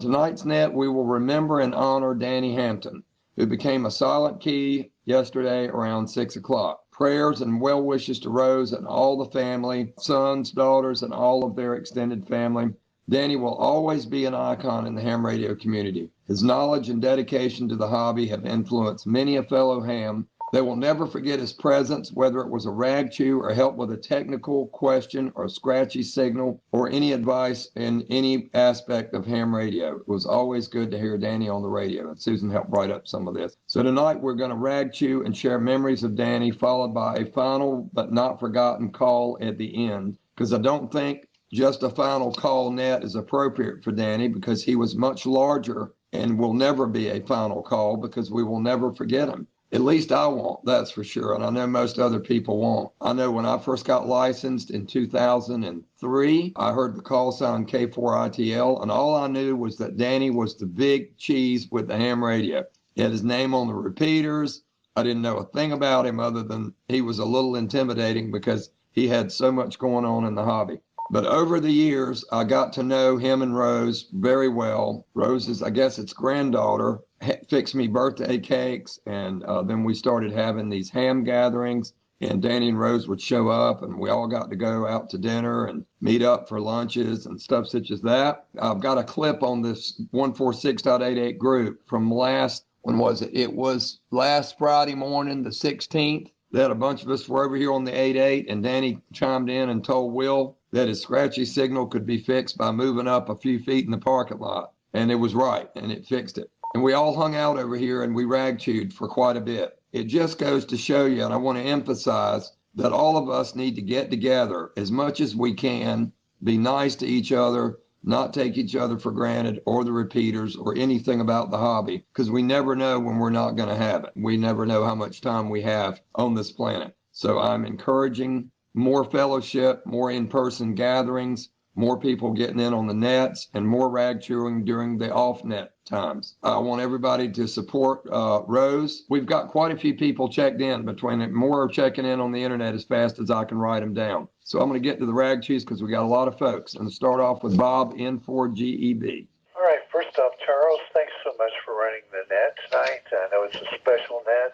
Tonight's net, we will remember and honor Danny Hampton, who became a silent key yesterday around 6 o'clock. Prayers and well wishes to Rose and all the family, sons, daughters, and all of their extended family. Danny will always be an icon in the ham radio community. His knowledge and dedication to the hobby have influenced many a fellow ham. They will never forget his presence, whether it was a rag chew or help with a technical question or scratchy signal or any advice in any aspect of ham radio. It was always good to hear Danny on the radio, and Susan helped write up some of this. So tonight we're going to rag chew and share memories of Danny, followed by a final but not forgotten call at the end, because I don't think just a final call net is appropriate for Danny, because he was much larger and will never be a final call because we will never forget him. At least I won't, that's for sure. And I know most other people won't. I know when I first got licensed in 2003, I heard the call sign K4ITL, and all I knew was that Danny was the big cheese with the ham radio. He had his name on the repeaters. I didn't know a thing about him other than he was a little intimidating because he had so much going on in the hobby. But over the years, I got to know him and Rose very well. Rose's, I guess it's granddaughter, fixed me birthday cakes, and then we started having these ham gatherings, and Danny and Rose would show up, and we all got to go out to dinner and meet up for lunches and stuff such as that. I've got a clip on this 146.88 group from last, when was it? It was last Friday morning, the 16th. That a bunch of us were over here on the 88, and Danny chimed in and told Will that his scratchy signal could be fixed by moving up a few feet in the parking lot. And it was right, and it fixed it. And we all hung out over here and we rag chewed for quite a bit. It just goes to show you, and I want to emphasize, that all of us need to get together as much as we can, be nice to each other, not take each other for granted or the repeaters or anything about the hobby, because we never know when we're not going to have it. We never know how much time we have on this planet. So I'm encouraging more fellowship, more in-person gatherings, more people getting in on the nets, and more rag chewing during the off-net times. I want everybody to support Rose. We've got quite a few people checked in between it. More are checking in on the internet as fast as I can write them down. So I'm going to get to the rag chews because we got a lot of folks. And to start off with Bob, N4GEB. All right, first off, Charles, thanks so much for running the net tonight. I know it's a special net,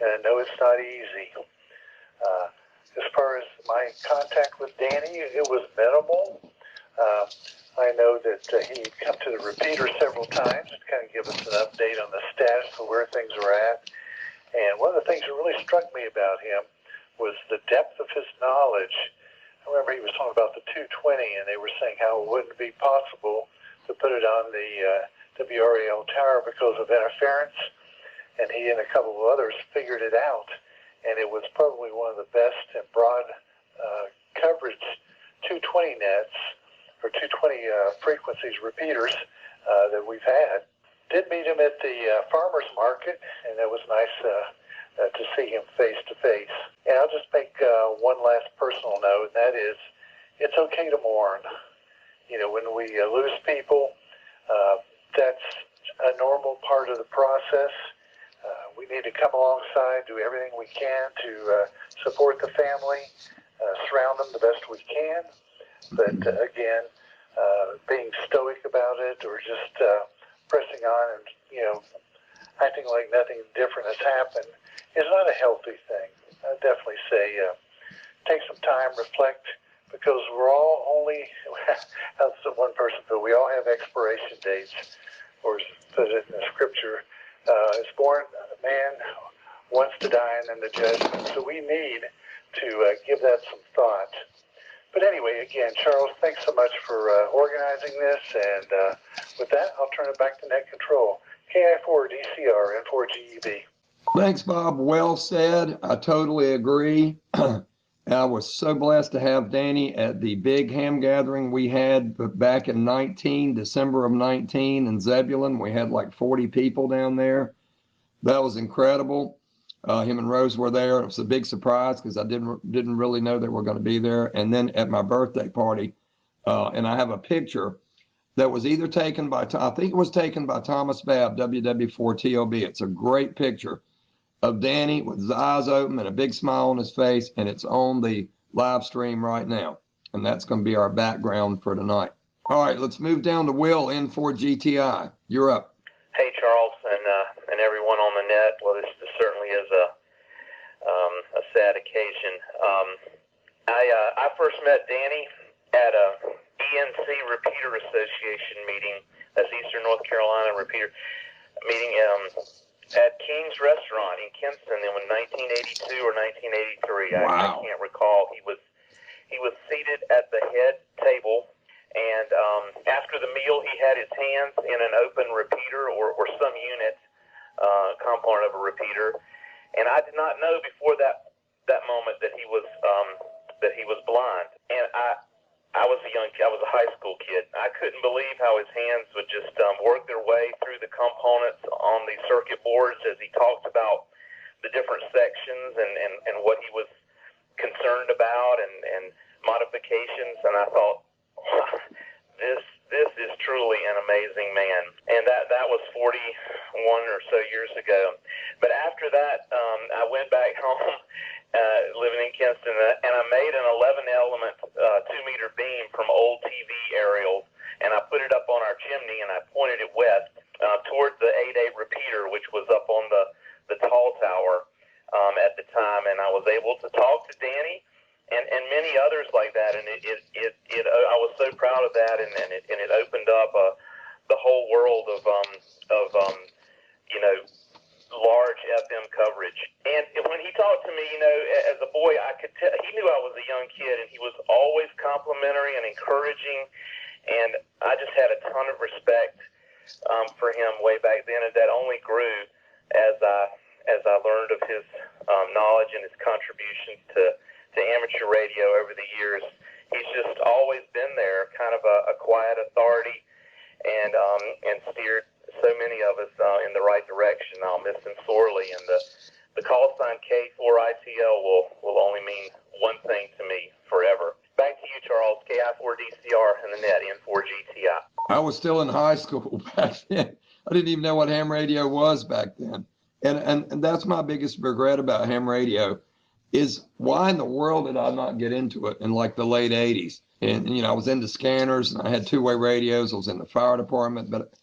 and I know it's not easy. As far as my contact with Danny, it was minimal. I know that he'd come to the repeater several times to kind of give us an update on the status of where things are at. And one of the things that really struck me about him was the depth of his knowledge. I remember he was talking about the 220, and they were saying how it wouldn't be possible to put it on the WRAL tower because of interference. And he and a couple of others figured it out. And it was probably one of the best and broad coverage 220 nets, or 220 frequencies repeaters that we've had. Did meet him at the farmer's market, and it was nice to see him face to face. And I'll just make one last personal note, and that is, it's okay to mourn. You know, when we lose people, that's a normal part of the process. We need to come alongside, do everything we can to support the family, surround them the best we can. But again, being stoic about it, or just pressing on and, you know, acting like nothing different has happened is not a healthy thing. I'd definitely say take some time, reflect, because we're all only, that's the one person, but we all have expiration dates, or put it in the scripture, is born man wants to die and then the judgment. So we need to give that some thought. But anyway, again, Charles, thanks so much for organizing this. And with that, I'll turn it back to Net Control. KI4DCR and 4GEB. Thanks, Bob. Well said. I totally agree. I was so blessed to have Danny at the big ham gathering we had back in December of 19 in Zebulon. We had like 40 people down there. That was incredible. Him and Rose were there. It was a big surprise because I didn't really know they were going to be there. And then at my birthday party, and I have a picture that was either taken by, I think it was taken by Thomas Babb, WW4TLB. It's a great picture of Danny with his eyes open and a big smile on his face, and it's on the live stream right now. And that's going to be our background for tonight. All right, let's move down to Will, N4GTI. You're up. Hey, Charles, and everyone on the net. Well, this certainly is a sad occasion. I first met Danny at a ENC Repeater Association meeting. That's Eastern North Carolina Repeater meeting at King's Restaurant in Kinston in 1982 or 1983. Wow. I can't recall. He was seated at the head table. And after the meal, he had his hands in an open repeater or some unit component of a repeater. And I did not know before that moment that he was blind. And I was a young kid. I was a high school kid. I couldn't believe how his hands would just work their way through the components on the circuit boards as he talked about the different sections and what he was concerned about and modifications. And I thought, this is truly an amazing man. And that was 41 or so years ago. But after that, I went back home, living in Kinston, and I made an 11-element 2-meter beam from old TV aerials, and I put it up on our chimney, and I pointed it west towards the 8-8 repeater, which was up on the tall tower at the time. And I was able to talk to Danny and many others like that, and I was so proud of that, and it opened up the whole world of large FM coverage. And when he talked to me, as a boy, I could tell he knew I was a young kid, and he was always complimentary and encouraging, and I just had a ton of respect for him way back then, and that only grew as I learned of his knowledge and his contributions to amateur radio over the years. He's just always been there, kind of a quiet authority, and steered so many of us in the right direction. I'll miss him sorely, and the call sign K4ITL will only mean one thing to me forever. Back to you, Charles. KI4DCR and the net, N4GTI. I was still in high school back then. I didn't even know what ham radio was back then. And that's my biggest regret about ham radio is why in the world did I not get into it in like the late 80s? And, I was into scanners and I had two-way radios. I was in the fire department, but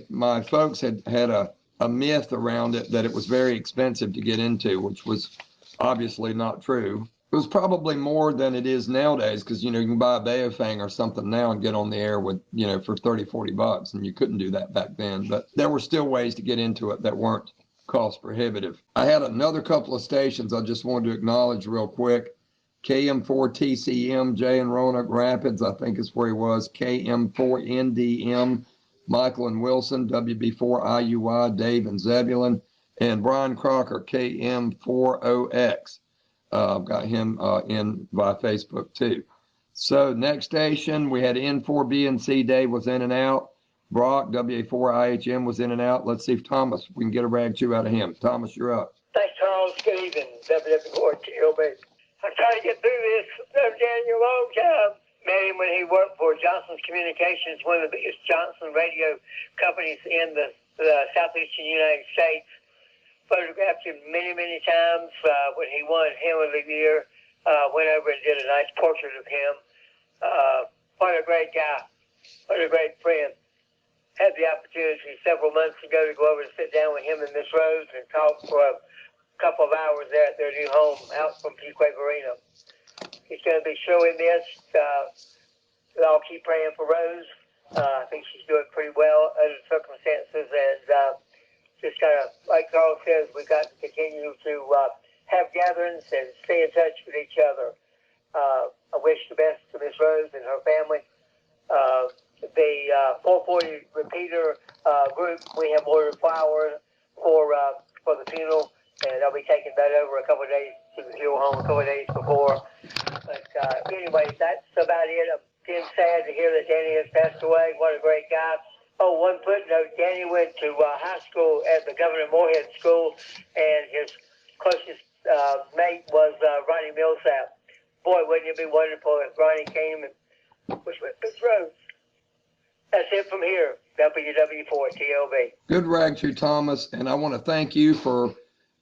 my folks had a myth around it that it was very expensive to get into, which was obviously not true. It was probably more than it is nowadays because, you can buy a Baofeng or something now and get on the air with, for $30-40, and you couldn't do that back then. But there were still ways to get into it that weren't cost prohibitive. I had another couple of stations I just wanted to acknowledge real quick. KM4TCM, Jay in Roanoke Rapids, I think is where he was. KM4NDM, Michael and Wilson, WB4IUY, Dave and Zebulon, and Brian Crocker, KM40X. I've got him in by Facebook too. So next station, we had N4BNC, Dave was in and out. Brock, WA4IHM was in and out. Let's see if Thomas, we can get a rag chew out of him. Thomas, you're up. Thanks, Charles. Good evening, WA4TLB. I'm trying to get through this. I've known you a long time. Met him when he worked for Johnson's Communications, one of the biggest Johnson radio companies in the southeastern United States. Photographed him many, many times when he won Him of the Year. Went over and did a nice portrait of him. What a great guy. What a great friend. Had the opportunity several months ago to go over and sit down with him and Miss Rose and talk for a couple of hours there at their new home out from Pequay Marina. He's going to be sorely missed. I'll keep praying for Rose. I think she's doing pretty well under the circumstances, and just kind of, like Carl says, we've got to continue to have gatherings and stay in touch with each other. I wish the best to Miss Rose and her family. The 440 repeater group, we have ordered flowers for the funeral, and I'll be taking that over a couple of days to the funeral home a couple of days before. But anyway, that's about it. I'm getting sad to hear that Danny has passed away. What a great guy. Oh, one footnote, Danny went to high school at the Governor Moorhead School, and his closest mate was Ronnie Millsap. Boy, wouldn't it be wonderful if Ronnie came and was with Miss Rose. That's it from here, WW4TLB. Good rag to Thomas, and I want to thank you for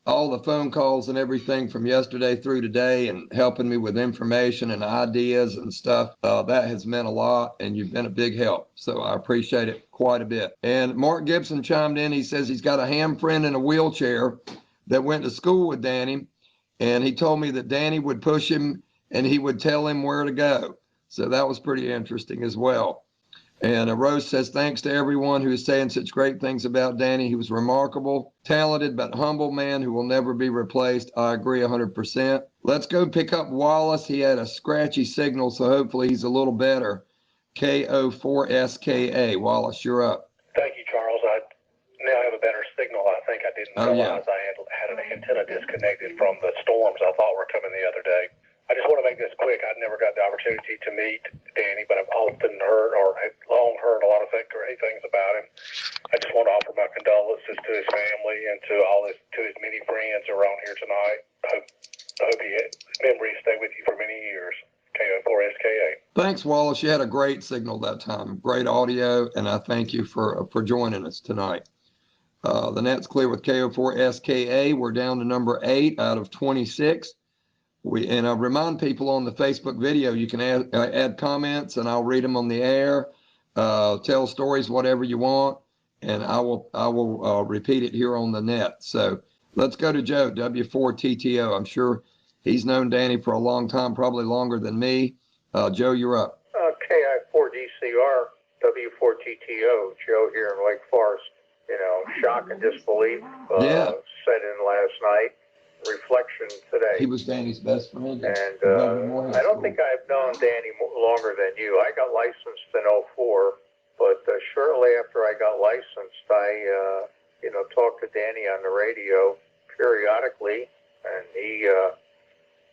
all the phone calls and everything from yesterday through today and helping me with information and ideas and stuff. That has meant a lot, and you've been a big help. So I appreciate it quite a bit. And Mark Gibson chimed in. He says he's got a ham friend in a wheelchair that went to school with Danny, and he told me that Danny would push him and he would tell him where to go. So that was pretty interesting as well. And Rose says, thanks to everyone who is saying such great things about Danny. He was remarkable, talented, but humble man who will never be replaced. I agree 100%. Let's go pick up Wallace. He had a scratchy signal, so hopefully he's a little better. KI4DCR. Wallace, you're up. Thank you, Charles. I now have a better signal. I think I didn't realize I had an antenna disconnected from the storms I thought were coming the other day. I just want to make this quick. I never got the opportunity to meet Danny, but I've often heard or had long heard a lot of great things about him. I just want to offer my condolences to his family and to his many friends around here tonight. I hope his memories stay with you for many years. KI4SKA. Thanks, Wallace. You had a great signal that time. Great audio, and I thank you for joining us tonight. The net's clear with KI4SKA. We're down to number 8 out of 26. And I remind people on the Facebook video, you can add comments and I'll read them on the air, tell stories, whatever you want, and I will repeat it here on the net. So let's go to Joe, W4TTO. I'm sure he's known Danny for a long time, probably longer than me. Joe, you're up. KI4DCR, W4TTO, Joe here in Lake Forest. Shock and disbelief set in last night. Reflection today. He was Danny's best friend. And I don't think I've known Danny longer than you. I got licensed in 2004, but shortly after I got licensed, I talked to Danny on the radio periodically, and he,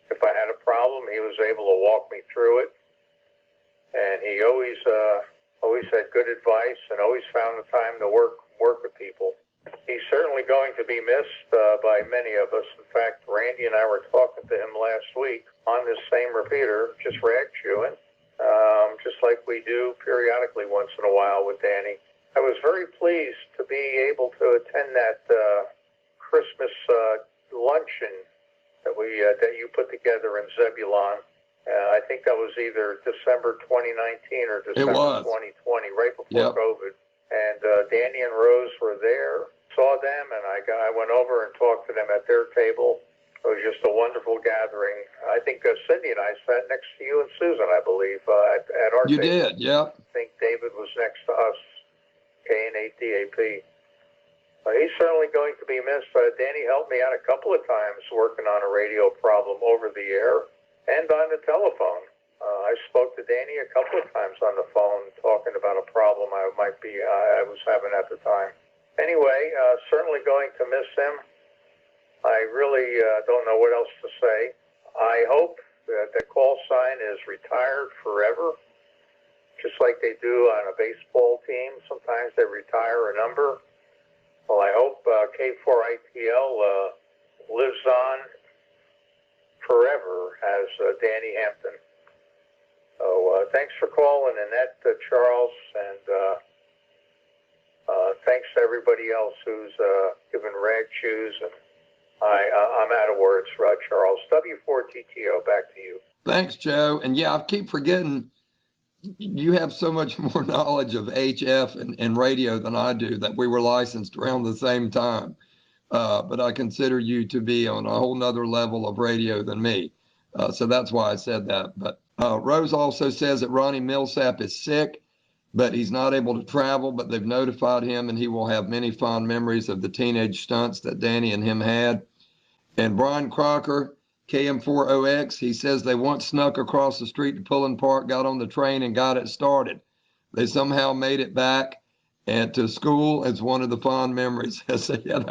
if I had a problem, he was able to walk me through it. And he always had good advice and always found the time to work with people. He's certainly going to be missed by many of us. In fact, Randy and I were talking to him last week on this same repeater, just rag chewing, just like we do periodically once in a while with Danny. I was very pleased to be able to attend that Christmas luncheon that you put together in Zebulon. I think that was either December 2019 or December 2020, right before COVID. And Danny and Rose were there, saw them, and I went over and talked to them at their table. It was just a wonderful gathering. I think Cindy and I sat next to you and Susan, I believe, at our table. You did, yeah. I think David was next to us, KI4DCR. He's certainly going to be missed. Danny helped me out a couple of times working on a radio problem over the air and on the telephone. I spoke to Danny a couple of times on the phone talking about a problem I was having at the time. Anyway, certainly going to miss him. I really don't know what else to say. I hope that the call sign is retired forever, just like they do on a baseball team. Sometimes they retire a number. Well, I hope K4ITL lives on forever as Danny Hampton. So thanks for calling, Annette, Charles, and thanks to everybody else who's given rag chews. And I'm out of words, Charles. W4TTO, back to you. Thanks, Joe. And yeah, I keep forgetting you have so much more knowledge of HF and radio than I do, that we were licensed around the same time. But I consider you to be on a whole nother level of radio than me. So that's why I said that. But Rose also says that Ronnie Millsap is sick, but he's not able to travel, but they've notified him and he will have many fond memories of the teenage stunts that Danny and him had. And Brian Croker, KM4OX, he says they once snuck across the street to Pullen Park, got on the train and got it started. They somehow made it back and to school. It's one of the fond memories. I say, yeah,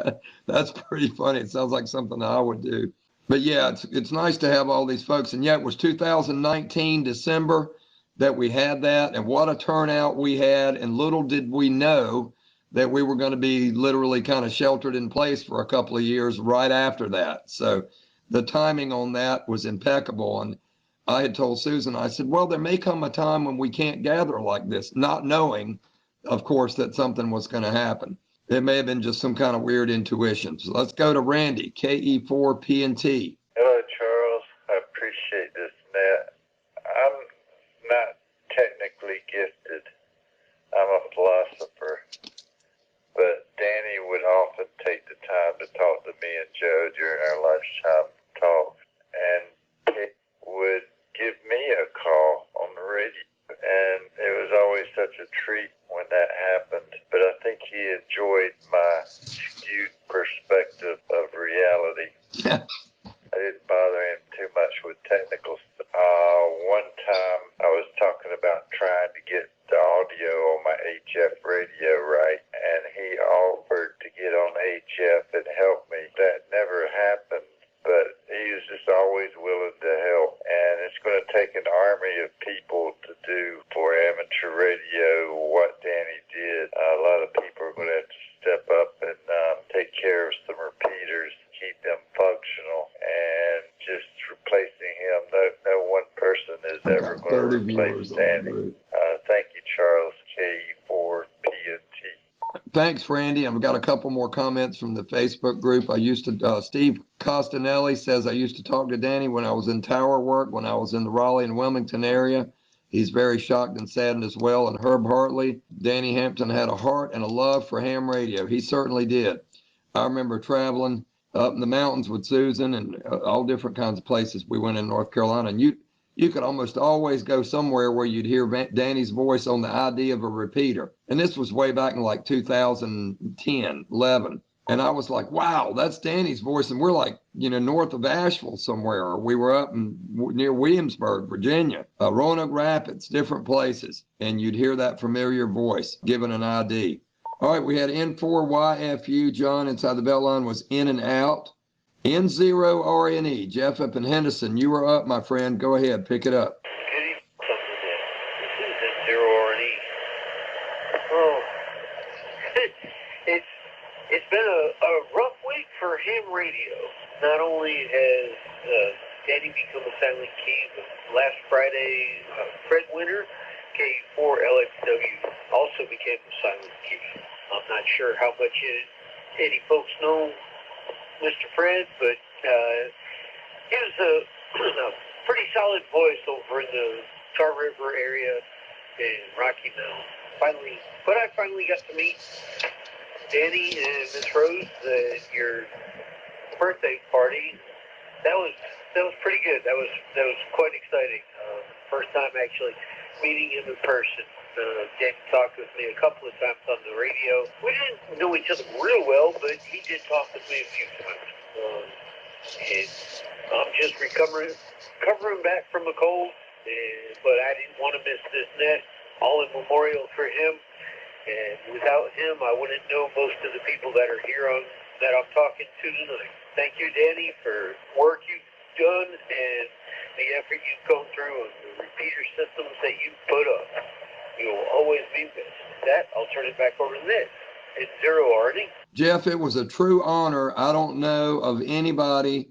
that's pretty funny. It sounds like something I would do. But yeah, it's nice to have all these folks. And yet it was 2019 December that we had that, and what a turnout we had. And little did we know that we were going to be literally kind of sheltered in place for a couple of years right after that. So the timing on that was impeccable. And I had told Susan, I said, well, there may come a time when we can't gather like this, not knowing, of course, that something was going to happen. It may have been just some kind of weird intuition. So let's go to Randy, KE4PNT. Hello, Charles. I appreciate this net. I'm not technically gifted. I'm a philosopher. But Danny would often take the time to talk to me and Joe during our lunchtime talk. And he would give me a call on the radio. And it was always such a treat when that happened. But I think he enjoyed my skewed perspective of reality. I didn't bother him too much with technical stuff. One time I was talking about trying to get the audio on my HF radio right, and he offered to get on HF and help me. That never happened, but he was just always willing to help. And it's going to take an army of people to do for amateur radio what Danny did. A lot of people are going to have to step up and take care of some repeaters, keep them functional, and just replacing him. No one person is ever going to replace Danny. Thank you, Charles, KE4PNT. Thanks, Randy. I've got a couple more comments from the Facebook group. Steve Costanelli says, I used to talk to Danny when I was in tower work, when I was in the Raleigh and Wilmington area. He's very shocked and saddened as well. And Herb Hartley, Danny Hampton had a heart and a love for ham radio. He certainly did. I remember traveling up in the mountains with Susan and all different kinds of places. We went in North Carolina, and you could almost always go somewhere where you'd hear Danny's voice on the ID of a repeater. And this was way back in like 2010, 11. And I was like, wow, that's Danny's voice. And we're like, north of Asheville somewhere. Or we were up near Williamsburg, Virginia, Roanoke Rapids, different places. And you'd hear that familiar voice given an ID. All right, we had N4YFU. John inside the bell line was in and out. N0RNE, Jeff up in Henderson. You were up, my friend. Go ahead, pick it up. Good evening, this is N0RNE. Oh, it's been a rough week for ham radio. Not only has Danny become a silent key, but last Friday, Fred Winter, K4LXW, also became a silent key. I'm not sure how much any folks know Mr. Fred, but he was a pretty solid voice over in the Tar River area in Rocky Mount. I finally got to meet Danny and Miss Rose at your birthday party. That was pretty good. That was quite exciting. First time actually meeting him in person. Danny talked with me a couple of times on the radio. We didn't know each other real well, but he did talk with me a few times. And I'm just recovering back from a cold, but I didn't want to miss this net. All in memorial for him. And without him, I wouldn't know most of the people that are here that I'm talking to tonight. Thank you, Danny, for work you've done and the effort you've gone through and the repeater systems that you've put up. You'll always be missed. That, I'll turn it back over to Nick. It's N0RNE. Jeff, it was a true honor. I don't know of anybody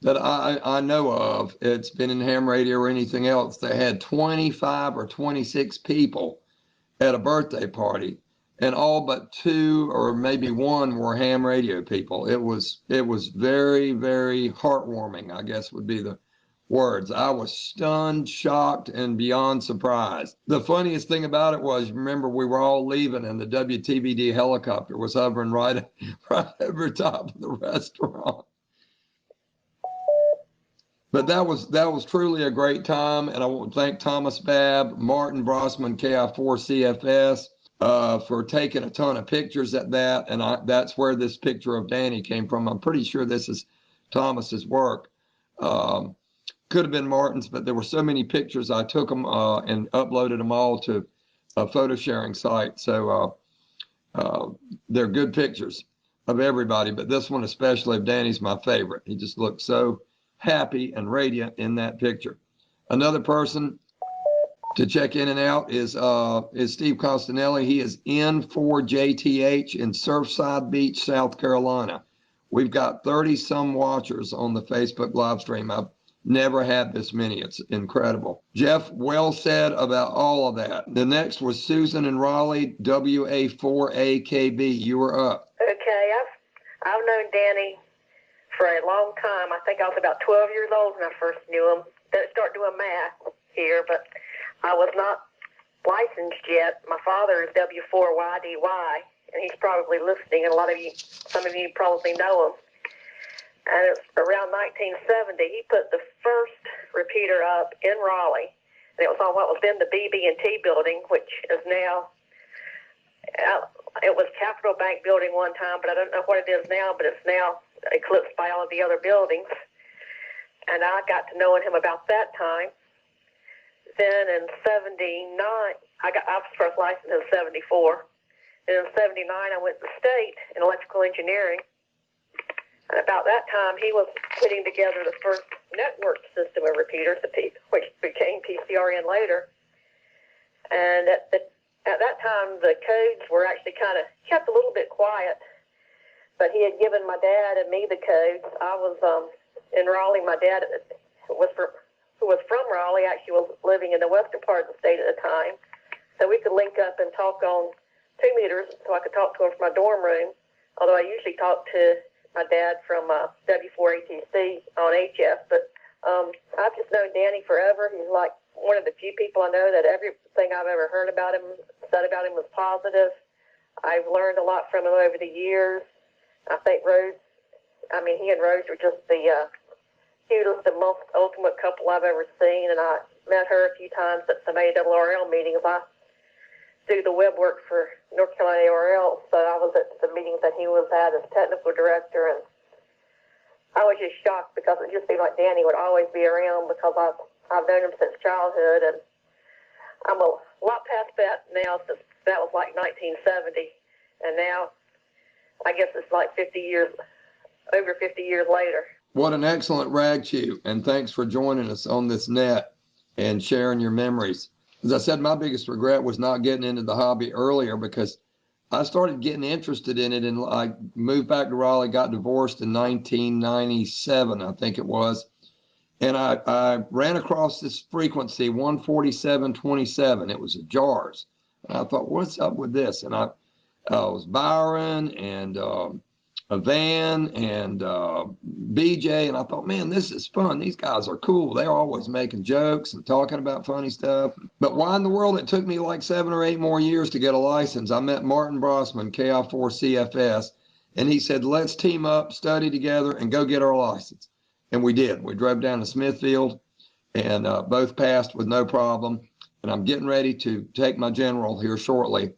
that I know of, it's been in ham radio or anything else, that had 25 or 26 people at a birthday party, and all but 2 or maybe 1 were ham radio people. It was very, very heartwarming, I guess would be the words. I was stunned, shocked, and beyond surprised. The funniest thing about it was, remember, we were all leaving and the WTVD helicopter was hovering right over top of the restaurant. But that was truly a great time, and I want to thank Thomas Babb, Martin Brossman, KI4CFS, for taking a ton of pictures at that, and that's where this picture of Danny came from. I'm pretty sure this is Thomas's work. Could have been Martin's, but there were so many pictures. I took them and uploaded them all to a photo sharing site, so they're good pictures of everybody, but this one especially of Danny's my favorite. He just looked so happy and radiant in that picture. Another person to check in and out is Steve Costanelli. He is N4JTH in Surfside Beach, South Carolina. We've got 30 some watchers on the Facebook live stream. I've Never had this many. It's incredible. Jeff, well said about all of that. The next was Susan in Raleigh, WA4AKB. You were up. Okay, I've known Danny for a long time. I think I was about 12 years old when I first knew him. Didn't start doing math here, but I was not licensed yet. My father is W4YDY, and he's probably listening, and some of you probably know him. And it was around 1970, he put the first repeater up in Raleigh, and it was on what was then the BB&T building, which is now, it was Capital Bank building one time, but I don't know what it is now, but it's now eclipsed by all of the other buildings. And I got to knowing him about that time. Then in 79, I was first licensed in 74. Then in 79, I went to state in electrical engineering. And about that time, he was putting together the first network system of repeaters, which became PCRN later. And at that time, the codes were actually kind of kept a little bit quiet. But he had given my dad and me the codes. I was in Raleigh. My dad who was from Raleigh, actually was living in the western part of the state at the time. So we could link up and talk on 2 meters, so I could talk to him from my dorm room, although I usually talked to my dad from W4ATC on HF. But I've just known Danny forever. He's like one of the few people I know that everything I've ever heard about him, said about him, was positive. I've learned a lot from him over the years. I think he and Rose were just the cutest and most ultimate couple I've ever seen, and I met her a few times at some ARRL meetings. I do the web work for North Carolina ARRL, so I was at the meetings that he was at as technical director, and I was just shocked because it just seemed like Danny would always be around because I've known him since childhood, and I'm a lot past that now since that was like 1970, and now I guess it's like over 50 years later. What an excellent rag chew, and thanks for joining us on this net and sharing your memories. As I said, my biggest regret was not getting into the hobby earlier, because I started getting interested in it, and I moved back to Raleigh, got divorced in 1997, I think it was. And I ran across this frequency, 147.27. It was a JARS. And I thought, what's up with this? And it was Byron and a Van and BJ, and I thought, man, this is fun. These guys are cool. They're always making jokes and talking about funny stuff. But why in the world it took me like 7 or 8 more years to get a license? I met Martin Brossman, KI4CFS, and he said, let's team up, study together, and go get our license. And we did. We drove down to Smithfield, and both passed with no problem. And I'm getting ready to take my general here shortly.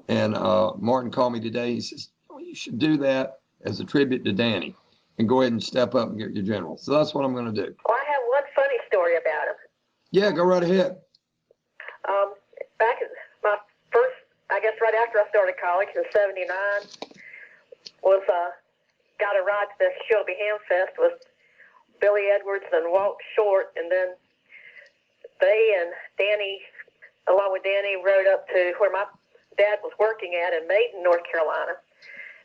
And Martin called me today. He says, oh, you should do that as a tribute to Danny, and go ahead and step up and get your general. So that's what I'm going to do. Well, I have one funny story about him. Yeah, go right ahead. Back in my first, I guess right after I started college in 79, got a ride to the Shelby Ham Fest with Billy Edwards and Walt Short, and then they and Danny, along with Danny, rode up to where my dad was working at in Maiden, North Carolina.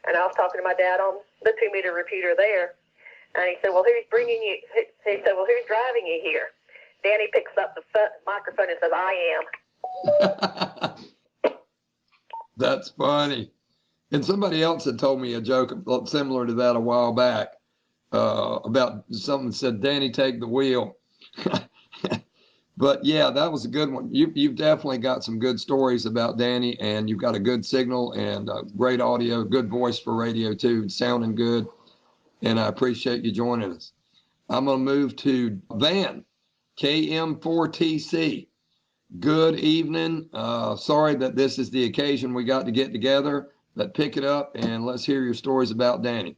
And I was talking to my dad on the 2-meter repeater there. And he said, well, who's bringing you? He said, well, who's driving you here? Danny picks up the microphone and says, I am. That's funny. And somebody else had told me a joke similar to that a while back about something that said, Danny, take the wheel. But yeah, that was a good one. You've definitely got some good stories about Danny, and you've got a good signal and great audio, good voice for radio too, sounding good. And I appreciate you joining us. I'm going to move to Van, KM4TC. Good evening. Sorry that this is the occasion we got to get together, but pick it up and let's hear your stories about Danny.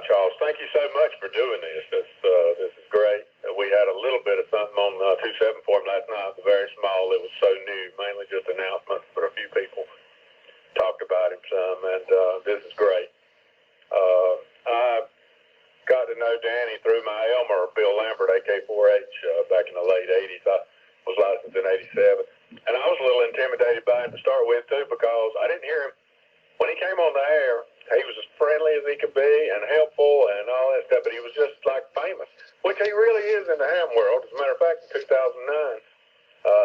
Charles, thank you so much for doing this. This is great. We had a little bit of something on 274 last night, very small. It was so new, mainly just announcements, but a few people talked about him some, and this is great. I got to know Danny through my Elmer, Bill Lambert, AK4H, back in the late 80s. I was licensed in 87, and I was a little intimidated by him to start with, too, because I didn't hear him. When he came on the air, he was as friendly as he could be and helpful and all that stuff, but he was just like famous, which he really is in the ham world. As a matter of fact, in 2009,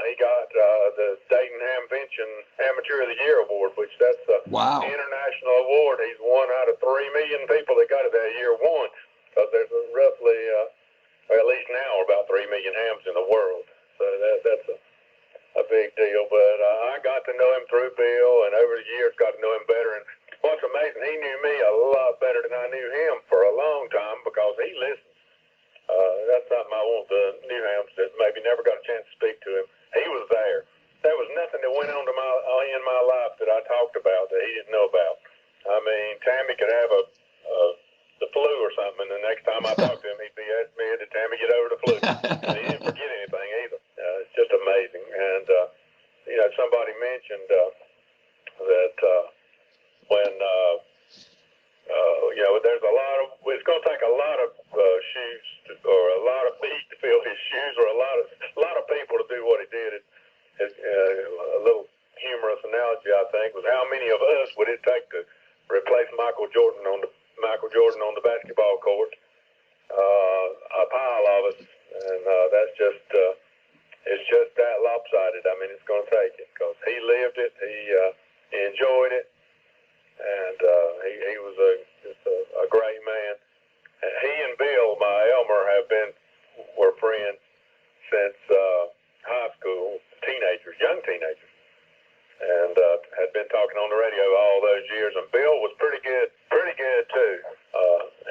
he got the Dayton Hamvention Amateur of the Year award, which that's a international award. He's one out of 3 million people that got it that year won. Because there's roughly, at least now, about 3 million hams in the world. So that's a big deal. But I got to know him through Bill, and over the years got to know him better. And what's amazing, he knew me a lot better than I knew him for a long time because he listens. That's something I want the new hams that maybe never got a chance to speak to him. He was there. There was nothing that went on in my life that I talked about that he didn't know about. I mean, Tammy could have the flu or something, and the next time I talked to him, he'd be asking me, did Tammy get over the flu? And he didn't forget anything either. It's just amazing. And, somebody mentioned that when, there's a lot of, it's going to take a lot of shoes or a lot of feet to fill his shoes, or a lot of people to do what he did. A little humorous analogy, I think, was how many of us would it take to replace Michael Jordan on the basketball court? A pile of us, and that's just it's just that lopsided. I mean, it's going to take it because he lived it, he enjoyed it, and he was just a great man. And he and Bill, my Elmer, were friends since high school, young teenagers, and had been talking on the radio all those years. And Bill was pretty good too.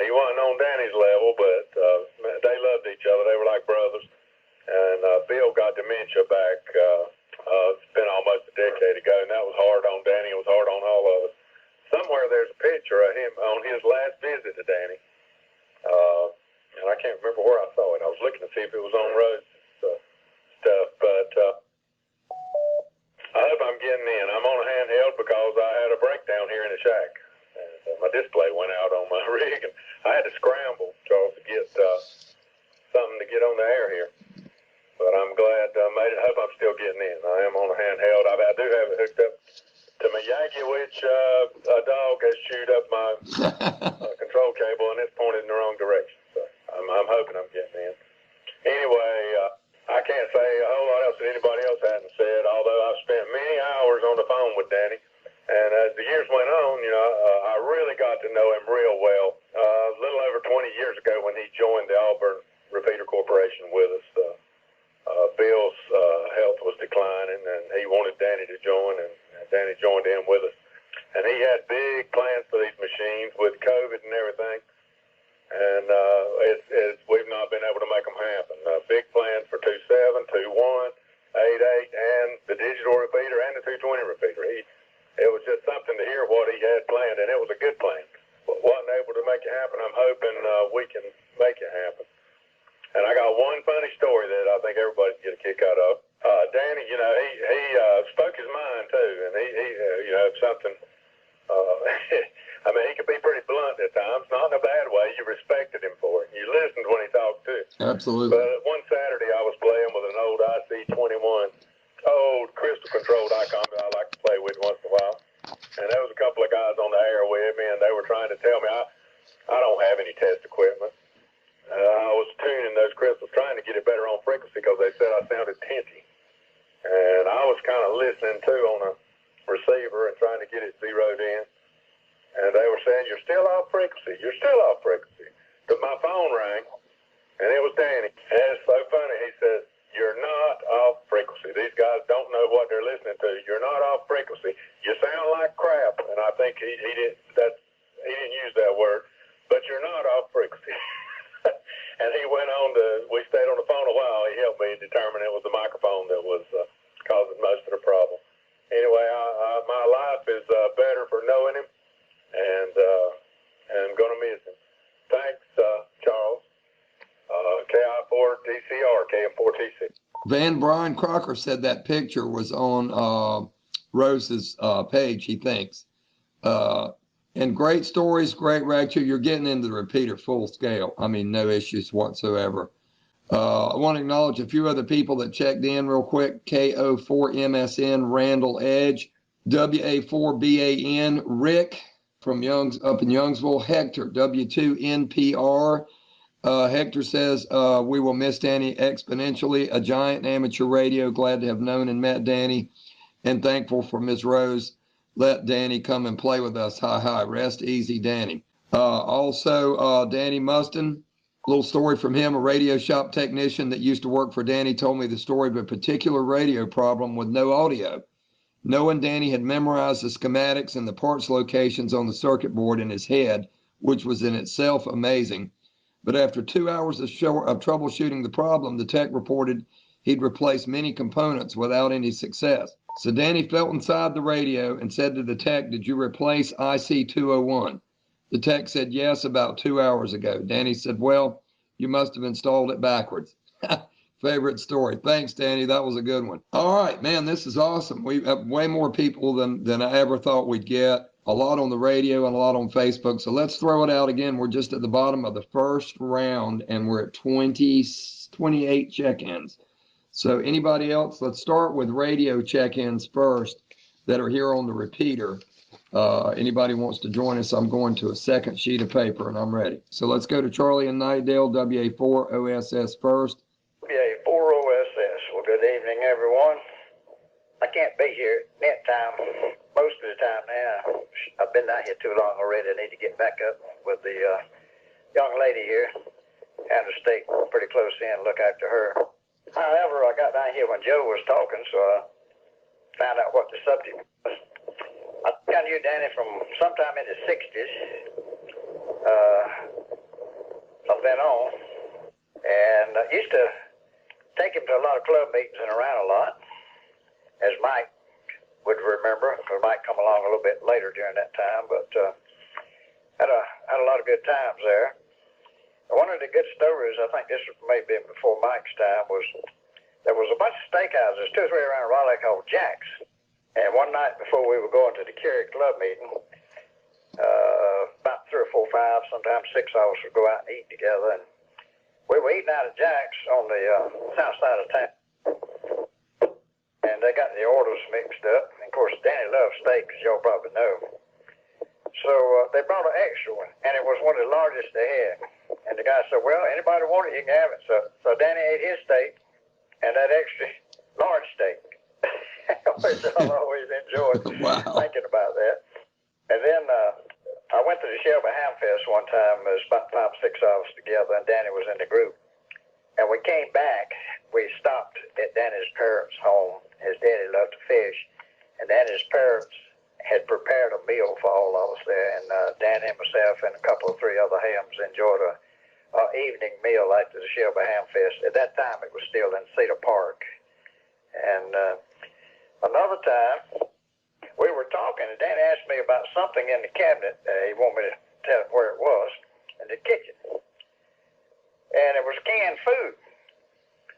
He wasn't on Danny's level, but they loved each other. They were like brothers. And Bill got dementia back. It's been almost a decade ago, and that was hard on Danny. It was hard on all of us. Somewhere there's a picture of him on his last visit to Danny. And I can't remember where I saw it. I was looking to see if it was on Rhodes stuff, but I hope I'm getting in. I'm on a handheld because I had a breakdown here in the shack. And my display went out on my rig, and I had to scramble, Charles, to get something to get on the air here. But I'm glad I made it. I hope I'm still getting in. I am on a handheld. I do have it hooked up to my Yankee, which a dog has chewed up my control cable, and it's pointed in the wrong direction. So I'm hoping I'm getting in. Anyway, I can't say a whole lot else that anybody else hadn't said, although I've spent many hours on the phone with Danny. And as the years went on, I really got to know him real well. A little over 20 years ago when he joined the Auburn Repeater Corporation with us, Bill's health was declining, and he wanted Danny to join, and Danny joined in with us. And he had big plans for these machines with COVID and everything. And we've not been able to make them happen. Big plans for 2.7, 2.1, 8.8, and the digital repeater and the 220 repeater. It was just something to hear what he had planned, and it was a good plan. Wasn't able to make it happen. I'm hoping we can make it happen. And I got one funny story that I think everybody can get a kick out of. Danny, he spoke his mind too, and he something. I mean, he could be pretty blunt at times, not in a bad way. You respected him for it. You listened when he talked too. Absolutely. But one Saturday, I was playing with an old IC21, old crystal-controlled icon that I like to play with once in a while. And there was a couple of guys on the air with me, and they were trying to tell me I don't have any test equipment. I was tuning those crystals, trying to get it better on frequency because they said I sounded tinty. And I was kind of listening too on a receiver and trying to get it zeroed in. And they were saying, you're still off frequency. You're still off frequency. But my phone rang, and it was Danny. And it's so funny. He says, you're not off frequency. These guys don't know what they're listening to. You're not off frequency. You sound like crap. And I think he didn't use that word. But you're not off frequency. And he went on we stayed on the phone a while. He helped me determine it was the microphone that was causing most of the problem. Anyway, my life is better for knowing him, and I'm going to miss him. Thanks, Charles. KI4DCR, KM4TC. Van Brian Crocker said that picture was on Rose's page, he thinks. And great stories, great rag too. You're getting into the repeater full scale. I mean, no issues whatsoever. I want to acknowledge a few other people that checked in real quick. KO4MSN, Randall Edge, WA4BAN, Rick from up in Youngsville, Hector, W2NPR, Hector says, we will miss Danny exponentially, a giant in amateur radio. Glad to have known and met Danny, and thankful for Ms. Rose. Let Danny come and play with us. Hi, hi. Rest easy, Danny. Also, Danny Mustin, little story from him. A radio shop technician that used to work for Danny told me the story of a particular radio problem with no audio. Knowing Danny had memorized the schematics and the parts locations on the circuit board in his head, which was in itself amazing. But after 2 hours of troubleshooting the problem, the tech reported he'd replaced many components without any success. So Danny felt inside the radio and said to the tech, "Did you replace IC 201? The tech said, "Yes, about 2 hours ago." Danny said, "Well, you must have installed it backwards." Favorite story. Thanks, Danny. That was a good one. All right, man, this is awesome. We have way more people than I ever thought we'd get. A lot on the radio and a lot on Facebook. So let's throw it out again. We're just at the bottom of the first round, and we're at 28 check-ins. So anybody else? Let's start with radio check-ins first that are here on the repeater. Anybody wants to join us, I'm going to a second sheet of paper, and I'm ready. So let's go to Charlie and Nightdale, WA4OSS first. WA4OSS. Well, good evening, everyone. I can't be here at net time most of the time now. I've been down here too long already. I need to get back up with the young lady here and to stay pretty close in, look after her. However, I got down here when Joe was talking, so I found out what the subject was. I think I knew Danny from sometime in the 60s, from then on, and I used to take him to a lot of club meetings and around a lot, as Mike would remember, or Mike come along a little bit later during that time, but had a lot of good times there. And one of the good stories, I think this may have been before Mike's time, was there was a bunch of steakhouses, 2 or 3 around Raleigh called Jack's. And one night before we were going to the Cary Club meeting, about 3 or 4, 5, sometimes 6 of us would go out and eat together. And we were eating out of Jack's on the south side of town. And they got the orders mixed up. And of course, Danny loves steak, as y'all probably know. So they brought an extra one, and it was one of the largest they had. And the guy said, "Well, anybody want it, you can have it." So Danny ate his steak and that extra large steak, which I've always enjoyed thinking about that. And then I went to the Shelby Ham Fest one time. There was about 5 or 6 of us together, and Danny was in the group. And we came back. We stopped at Danny's parents' home. His daddy loved to fish, and Danny's parents had prepared a meal for all of us there, and Danny and myself and a couple of 3 other hams enjoyed a evening meal after the Shelby Ham Fest. At that time, it was still in Cedar Park. And another time, we were talking, and Danny asked me about something in the cabinet. He wanted me to tell him where it was, in the kitchen. And it was canned food.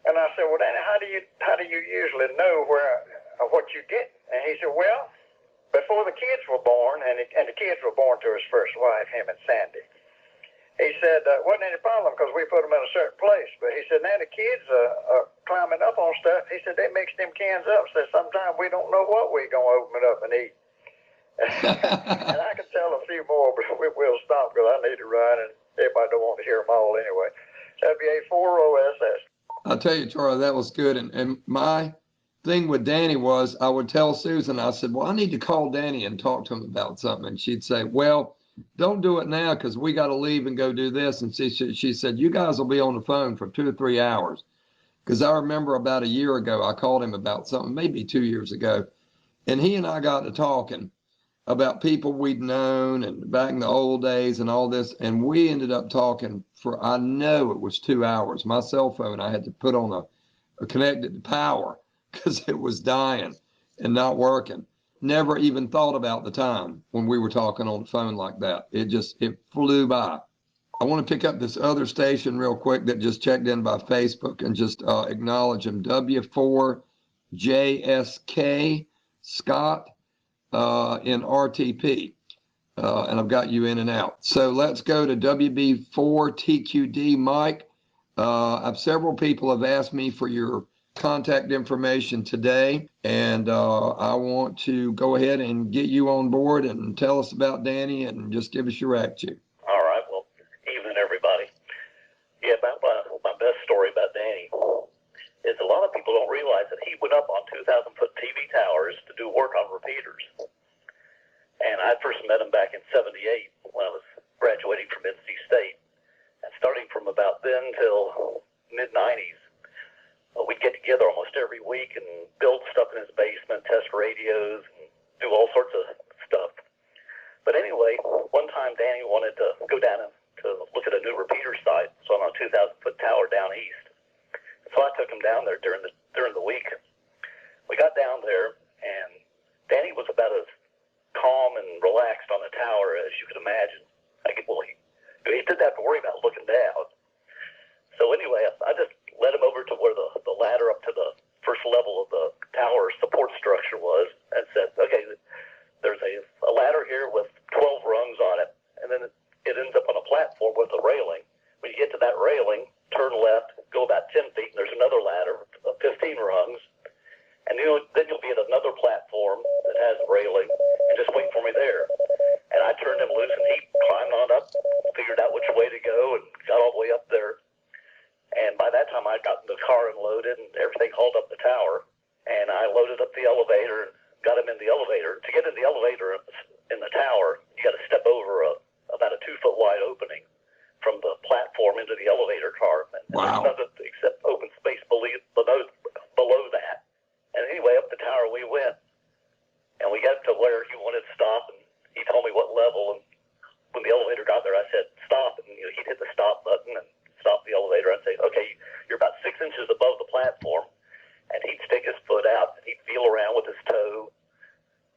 And I said, "Well, Danny, how do you usually know what you get?" And he said, "Well, before the kids were born, and the kids were born to his first wife, him and Sandy, he said, wasn't any problem because we put them in a certain place. But he said, now the kids are climbing up on stuff. He said, they mix them cans up. So sometimes we don't know what we're going to open it up and eat." And I could tell a few more, but we'll stop because I need to run, and everybody don't want to hear them all anyway. WA4OSS. I'll tell you, Charlie, that was good. And my thing with Danny was I would tell Susan, I said, "Well, I need to call Danny and talk to him about something." And she'd say, "Well, don't do it now because we got to leave and go do this." And she said, "You guys will be on the phone for 2 or 3 hours." Because I remember about a year ago, I called him about something, maybe 2 years ago. And he and I got to talking about people we'd known and back in the old days and all this. And we ended up talking for, I know it was 2 hours. My cell phone, I had to put on a connected to power because it was dying and not working. Never even thought about the time when we were talking on the phone like that. It flew by. I want to pick up this other station real quick that just checked in by Facebook and just acknowledge him. W4JSK Scott in RTP. And I've got you in and out. So let's go to WB4TQD Mike. Several people have asked me for your contact information today, and I want to go ahead and get you on board and tell us about Danny and just give us your attitude. All right. Well, evening, everybody. back in '78 when I was graduating from NC State. And starting from about then till mid-'90s, we'd get together almost every week and build stuff in his basement, test radios, and do all sorts of stuff. But anyway, one time Danny wanted to go down to look at a new repeater site, so on a 2,000-foot tower down east. So I took him down there during the week. We got down there, and Danny was about as calm and relaxed on the tower as you could imagine. He didn't have to worry about looking down. So anyway, I just led him over to where the ladder up to the first level of the tower support structure was, and said, okay, there's a ladder here with 12 rungs on it, and then it ends up on a platform with a railing. When you get to that railing, turn left, go about 10 feet, and there's another ladder of 15 rungs, and then you'll be at another platform that has a railing, and just wait for me there. And I turned him loose, and he climbed on up, figured out which way to go, and got all the way up there. And by that time, I got in the car and loaded, and everything hauled up the tower. And I loaded up the elevator and got him in the elevator. To get in the elevator in the tower, you got to step over about a 2-foot wide opening from the platform into the elevator car. And wow. There's nothing except open space below that. And anyway, up the tower we went. And we got to where he wanted to stop, and he told me what level. And when the elevator got there, I said, stop. And he'd hit the stop button and stop the elevator. I'd say, okay, you're about 6 inches above the platform. And he'd stick his foot out, and he'd feel around with his toe,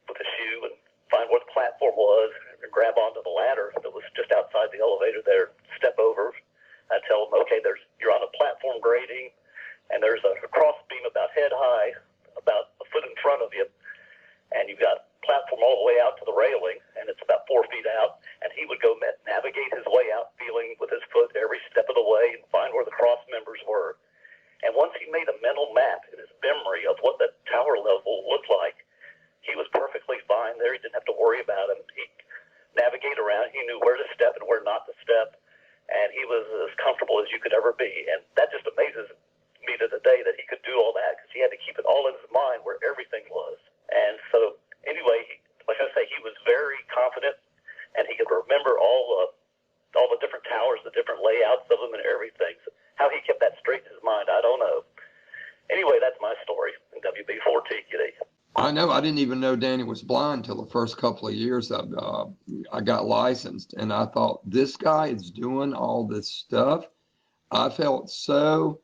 with his shoe, and find where the platform was, and grab onto the ladder that was just outside the elevator there, step over. I'd tell him, okay, you're on a platform grading, and there's a cross beam about head high, about a foot in front of you, and you've got platform all the way out to the railing, and it's about 4 feet out, and he would go navigate his way out, feeling with his foot every step of the way, and find where the cross members were. And once he made a mental map in his memory of what the tower level looked like, he was perfectly fine there. He didn't have to worry about him. He'd navigate around. He knew where to step and where not to step, and he was as comfortable as you could ever be. And that just amazes me to the day that he could do all that, because he had to keep it all in his mind where everything was. And so anyway, like I say, he was very confident, and he could remember all the different towers, the different layouts of them and everything. So how he kept that straight in his mind, I don't know. Anyway, that's my story in WB4TQD. I know. I didn't even know Danny was blind till the first couple of years I got licensed, and I thought, this guy is doing all this stuff. I felt so,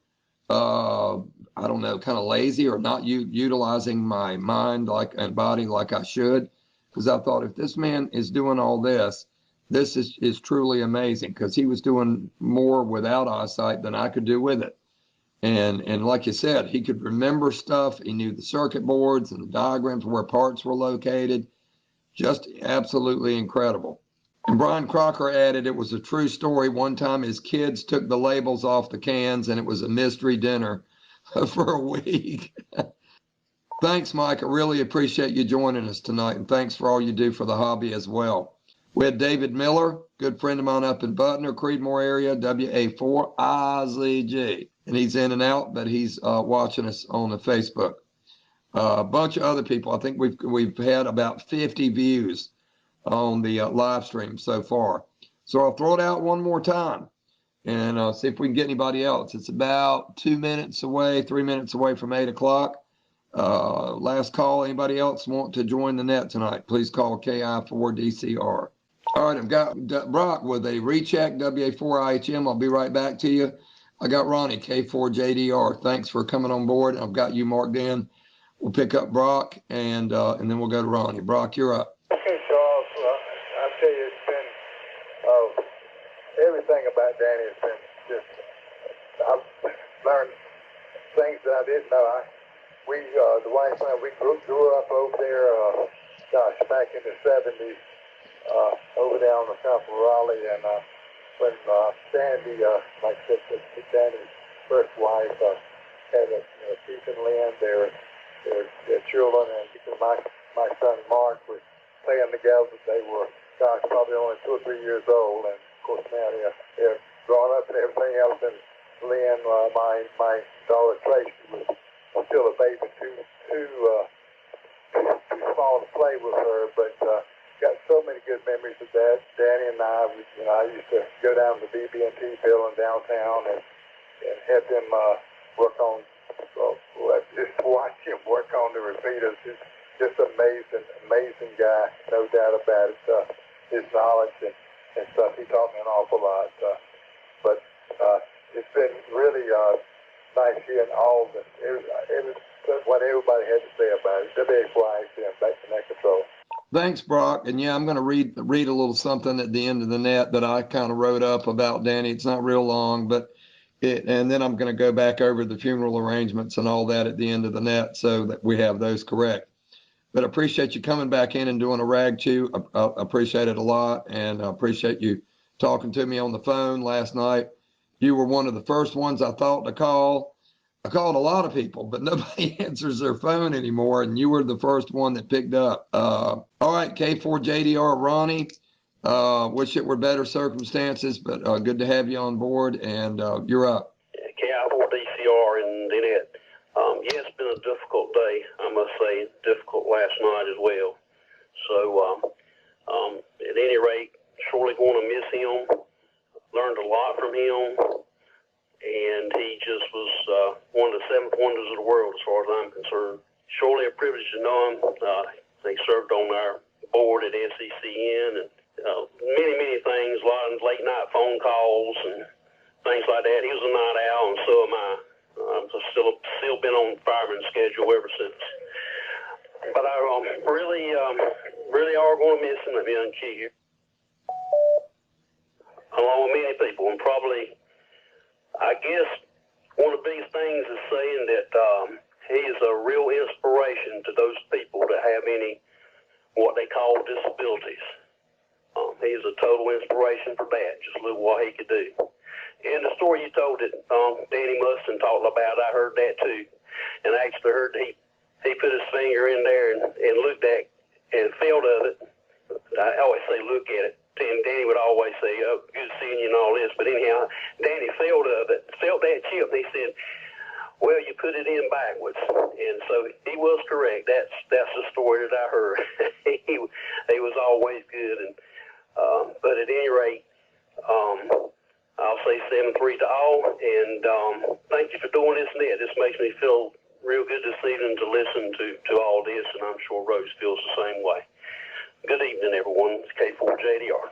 I don't know, kind of lazy, or not utilizing my mind and body like I should, because I thought, if this man is doing all this, this is truly amazing, because he was doing more without eyesight than I could do with it. And like you said, he could remember stuff. He knew the circuit boards and the diagrams where parts were located. Just absolutely incredible. And Brian Crocker added, it was a true story. One time his kids took the labels off the cans, and it was a mystery dinner for a week. Thanks, Mike. I really appreciate you joining us tonight, and thanks for all you do for the hobby as well. We had David Miller, good friend of mine up in Butner, Creedmoor area, WA4IZG. And he's in and out, but he's watching us on the Facebook. A bunch of other people. I think we've had about 50 views on the live stream so far. So I'll throw it out one more time and see if we can get anybody else. It's about 3 minutes away from 8 o'clock. Last call. Anybody else want to join the net tonight? Please call KI4DCR. All right, I've got Brock with a recheck WA4ITM. I'll be right back to you. I got Ronnie, K4JDR. Thanks for coming on board. I've got you marked in. We'll pick up Brock, and then we'll go to Ronnie. Brock, you're up. Okay, Charles. I'll tell you, it's been everything about Danny has been just. I've learned things that I didn't know. The wife and I, we grew up over there. Back in the '70s, over there on the south of Raleigh, and. When Sandy, like I said, Danny's first wife, had Keith and Lynn, their children, and because my son Mark was playing together, they were, probably only 2 or 3 years old, and of course now they're grown up and everything else. And Lynn, my daughter Tracy, was still a baby, too small to play with her, but got so many good memories of that. Danny and I used to go down to the BB&T building downtown and have them work on, just watch him work on the repeaters. He's just amazing guy, no doubt about it. His knowledge and stuff, he taught me an awful lot. But it's been really nice hearing all the, what everybody had to say about it. WXYXM, back to net control. Thanks, Brock. And yeah, I'm going to read a little something at the end of the net that I kind of wrote up about Danny. It's not real long, but and then I'm going to go back over the funeral arrangements and all that at the end of the net so that we have those correct. But I appreciate you coming back in and doing a rag chew. I appreciate it a lot, and I appreciate you talking to me on the phone last night. You were one of the first ones I thought to call. I called a lot of people, but nobody answers their phone anymore, and you were the first one that picked up. All right, K4JDR, Ronnie. Wish it were better circumstances, but good to have you on board, and you're up. KI4DCR in the net. Yeah, it's been a difficult day, I must say. Difficult last night as well. So, at any rate, surely going to miss him. Learned a lot from him. And he just was one of the seventh wonders of the world as far as I'm concerned. Surely a privilege to know him. He served on our board at SCCN and many things, a lot of late night phone calls and things like that. He was a night owl, and so am I. I've still been on fireman's schedule ever since. But I really are going to miss him, that young kid, along with many people, and probably, I guess, one of the biggest things is saying that he is a real inspiration to those people that have any, what they call disabilities. He is a total inspiration for that, just look what he could do. And the story you told that Danny Mustin talked about, I heard that too. And I actually heard that he put his finger in there and looked at and felt of it. I always say look at it. And Danny would always say, oh, good seeing you and all this. But anyhow, Danny felt of it, felt that chip, and he said, well, you put it in backwards. And so he was correct. That's the story that I heard. he was always good. And but at any rate, I'll say 7-3 to all. And thank you for doing this, Ned. This makes me feel real good this evening to listen to all this, and I'm sure Rose feels the same way. Good evening, everyone. It's K4JDR.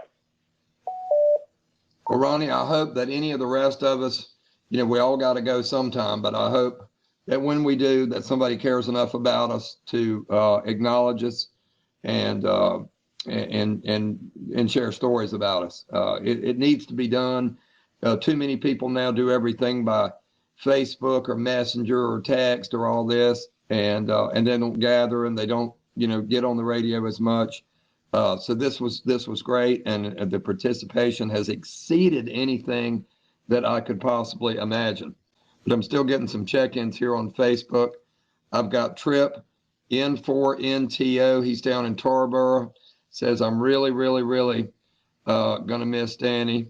Well, Ronnie, I hope that any of the rest of us, we all got to go sometime, but I hope that when we do, that somebody cares enough about us to acknowledge us and share stories about us. It needs to be done. Too many people now do everything by Facebook or Messenger or text or all this, and they don't gather and they don't, get on the radio as much. So this was great, and the participation has exceeded anything that I could possibly imagine. But I'm still getting some check-ins here on Facebook. I've got Trip, N4NTO. He's down in Tarboro. Says, I'm really going to miss Danny.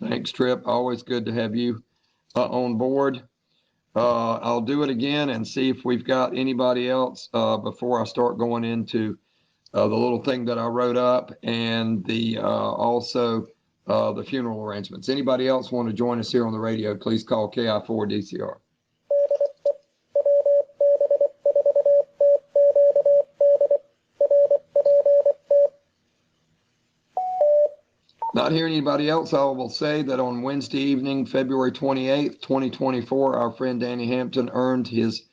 Thanks, Trip. Always good to have you on board. I'll do it again and see if we've got anybody else before I start going into the little thing that I wrote up and the also the funeral arrangements. Anybody else want to join us here on the radio, please call KI4DCR. Not hearing anybody else, I will say that on Wednesday evening, February 28th, 2024, our friend Danny Hampton earned his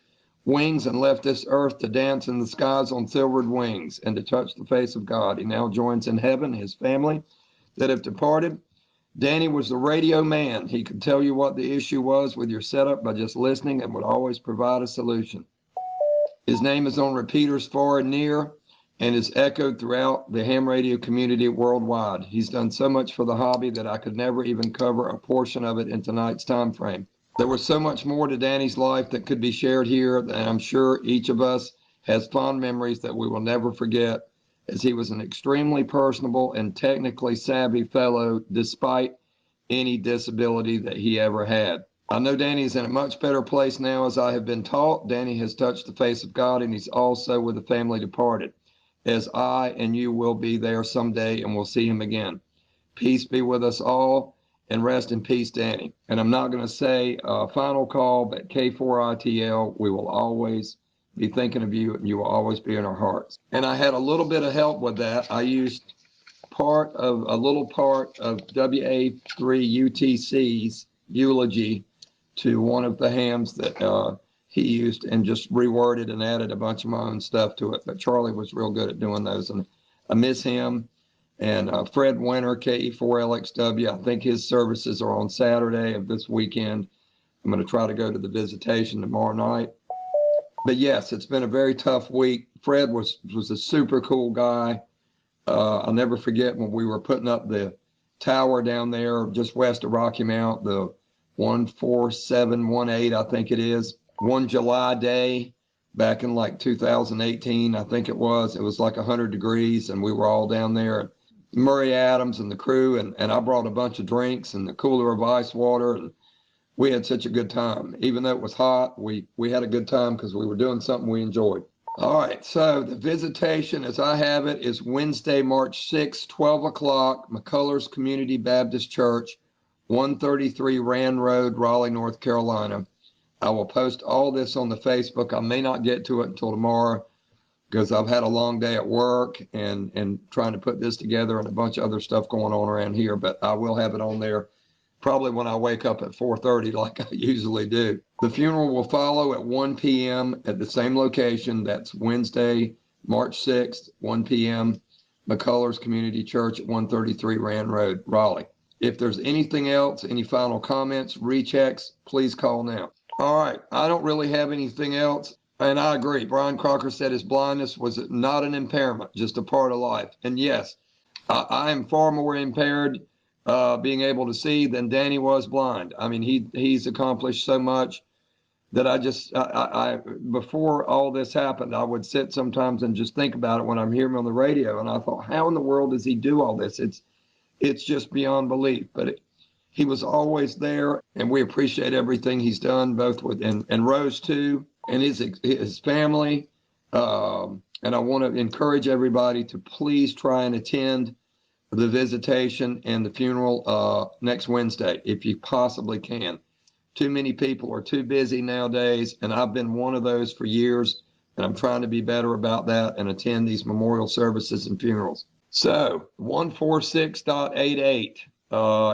wings and left this earth to dance in the skies on silvered wings and to touch the face of God. He now joins in heaven his family that have departed. Danny was the radio man. He could tell you what the issue was with your setup by just listening and would always provide a solution. His name is on repeaters far and near and is echoed throughout the ham radio community worldwide. He's done so much for the hobby that I could never even cover a portion of it in tonight's time frame. There was so much more to Danny's life that could be shared here, and I'm sure each of us has fond memories that we will never forget, as he was an extremely personable and technically savvy fellow despite any disability that he ever had. I know Danny's in a much better place now, as I have been taught. Danny has touched the face of God, and he's also with the family departed. as I and you will be there someday, and we'll see him again. Peace be with us all, and rest in peace, Danny. And I'm not going to say final call, but K4ITL, we will always be thinking of you, and you will always be in our hearts. And I had a little bit of help with that. I used a little part of WA3UTC's eulogy to one of the hymns that he used, and just reworded and added a bunch of my own stuff to it. But Charlie was real good at doing those, and I miss him. And Fred Winter, KE4LXW, I think his services are on Saturday of this weekend. I'm going to try to go to the Visitation tomorrow night. But yes, it's been a very tough week. Fred was a super cool guy. I'll never forget when we were putting up the tower down there just west of Rocky Mount, the 14718, I think it is. One July day back in like 2018, I think it was like 100 degrees, and we were all down there. Murray Adams and the crew, and I brought a bunch of drinks and the cooler of ice water, and we had such a good time. Even though it was hot, we had a good time because we were doing something we enjoyed. All right, so the visitation, as I have it, is Wednesday, March 6th, 12 o'clock, McCullers Community Baptist Church, 133 Rand Road, Raleigh, North Carolina. I will post all this on the Facebook. I may not get to it until tomorrow because I've had a long day at work and trying to put this together and a bunch of other stuff going on around here, but I will have it on there probably when I wake up at 4:30 like I usually do. The funeral will follow at 1 p.m. at the same location. That's Wednesday, March 6th, 1 p.m., McCullers Community Church at 133 Rand Road, Raleigh. If there's anything else, any final comments, rechecks, please call now. All right, I don't really have anything else. And I agree. Brian Croker said his blindness was not an impairment, just a part of life. And yes, I am far more impaired being able to see than Danny was blind. I mean, he's accomplished so much that I before all this happened, I would sit sometimes and just think about it when I'm hearing him on the radio. And I thought, how in the world does he do all this? It's just beyond belief. But he was always there, and we appreciate everything he's done, both with and Rose too, and his family. And I want to encourage everybody to please try and attend the visitation and the funeral next Wednesday, if you possibly can. Too many people are too busy nowadays, and I've been one of those for years, and I'm trying to be better about that and attend these memorial services and funerals. So 146.88.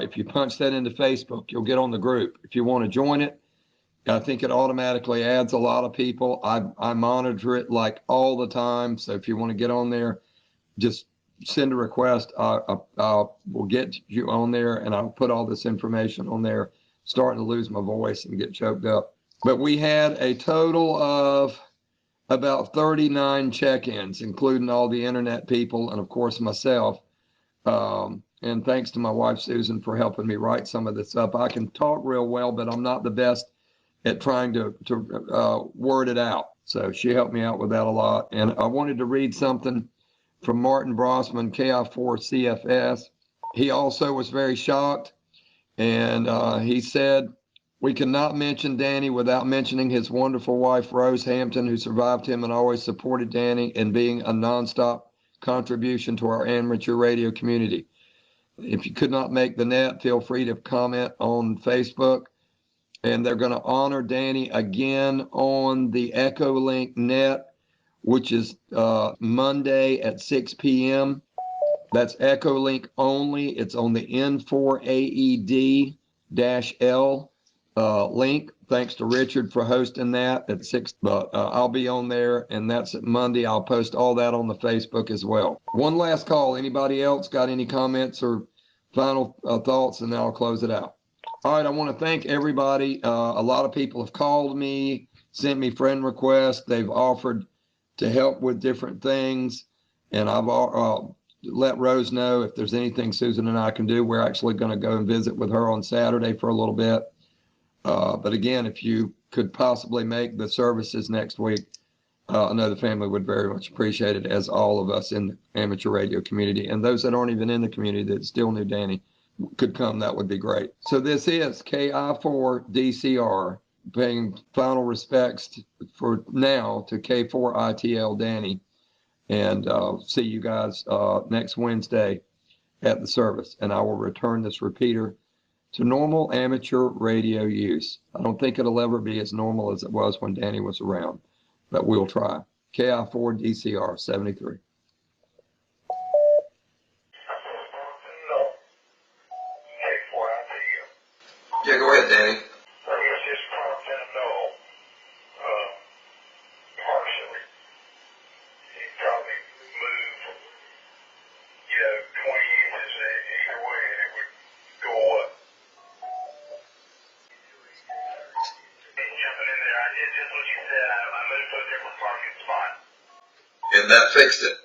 If you punch that into Facebook, you'll get on the group. If you want to join it, I think it automatically adds a lot of people. I monitor it like all the time. So if you want to get on there, just send a request. We'll get you on there, and I'll put all this information on there. Starting to lose my voice and get choked up. But we had a total of about 39 check-ins, including all the internet people and, of course, myself. And thanks to my wife, Susan, for helping me write some of this up. I can talk real well, but I'm not the best at trying to word it out. So she helped me out with that a lot. And I wanted to read something from Martin Brossman, KI4CFS. He also was very shocked. And he said, we cannot mention Danny without mentioning his wonderful wife, Rose Hampton, who survived him and always supported Danny in being a nonstop contribution to our amateur radio community. If you could not make the net, feel free to comment on Facebook. And they're going to honor Danny again on the Echolink Net, which is Monday at 6 p.m. That's Echolink only. It's on the N4AED-L link. Thanks to Richard for hosting that at 6. But I'll be on there, and that's at Monday. I'll post all that on the Facebook as well. One last call. Anybody else got any comments or final thoughts, and then I'll close it out. All right, I want to thank everybody. A lot of people have called me, sent me friend requests. They've offered to help with different things, and I've let Rose know if there's anything Susan and I can do. We're actually going to go and visit with her on Saturday for a little bit. But again, if you could possibly make the services next week, I know the family would very much appreciate it, as all of us in the amateur radio community, and those that aren't even in the community that still knew Danny could come, that would be great. So this is KI4DCR paying final respects for now to K4ITL Danny. and see you guys next Wednesday at the service. And I will return this repeater to normal amateur radio use. I don't think it'll ever be as normal as it was when Danny was around, but we'll try. KI4DCR 73. Yeah, go ahead, Danny. And that fixed it.